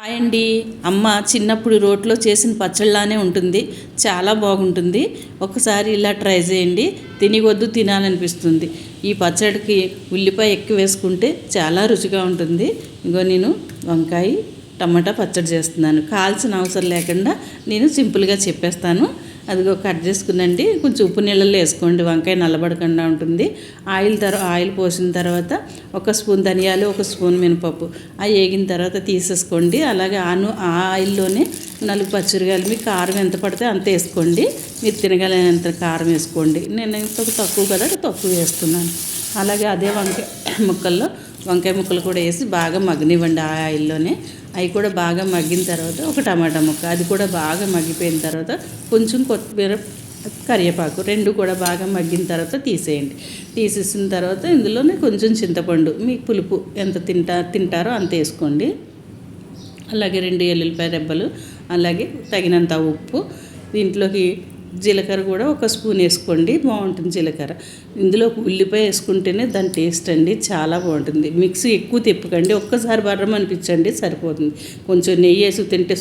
Hi అండి. అమ్మ చిన్నప్పుడు రోట్లో చేసిన పచ్చళ్ళలానే ఉంటుంది. చాలా బాగుంటుంది. ఒకసారి ఇలా ట్రై చేయండి. తినగొద్దు తినాలనిపిస్తుంది. ఈ పచ్చడికి ఉల్లిపాయ ఎక్కువ వేసుకుంటే చాలా రుచిగా ఉంటుంది. ఇంకో నేను వంకాయ టమాటా పచ్చడి చేస్తున్నాను. కాల్చిన అవసరం లేకుండా నేను సింపుల్గా చెప్పేస్తాను. అదిగో కట్ చేసుకునండి. కొంచెం ఉప్పు నీళ్ళల్లో వేసుకోండి, వంకాయ నల్లబడకుండా ఉంటుంది. ఆయిల్ పోసిన తర్వాత ఒక స్పూన్ ధనియాలు, ఒక స్పూన్ మినపప్పు అవి వేగిన తర్వాత తీసేసుకోండి. అలాగే ఆ ఆయిల్లోనే 4 పచ్చిమిరపకాయలు, మీకు కారం ఎంత పడితే అంత వేసుకోండి. మీరు తినగలిగినంత కారం వేసుకోండి. నేను ఇంత తక్కువ కదా, తక్కువ వేస్తున్నాను. అలాగే అదే వంకాయ ముక్కలు కూడా వేసి బాగా మగ్గనివ్వండి ఆ ఆయిల్లోనే. అవి కూడా బాగా మగ్గిన తర్వాత ఒక టమాటా ముక్క, అది కూడా బాగా మగ్గిపోయిన తర్వాత కొంచెం కొత్తిమీర, కరివేపాకు రెండు కూడా బాగా మగ్గిన తర్వాత తీసేసిన తర్వాత ఇందులోనే కొంచెం చింతపండు, మీకు పులుపు ఎంత తింటారో అంత వేసుకోండి. అలాగే 2 ఎల్లుల్లిపాయ రెబ్బలు, అలాగే తగినంత ఉప్పు. దీంట్లోకి జీలకర్ర కూడా ఒక స్పూన్ వేసుకోండి, బాగుంటుంది జీలకర్ర. ఇందులో ఉల్లిపాయ వేసుకుంటేనే దాని టేస్ట్ అండి, చాలా బాగుంటుంది. మిక్సీ ఎక్కువ తిప్పకండి, ఒక్కసారి బర్రం అనిపించండి సరిపోతుంది. కొంచెం నెయ్యి వేసి తింటే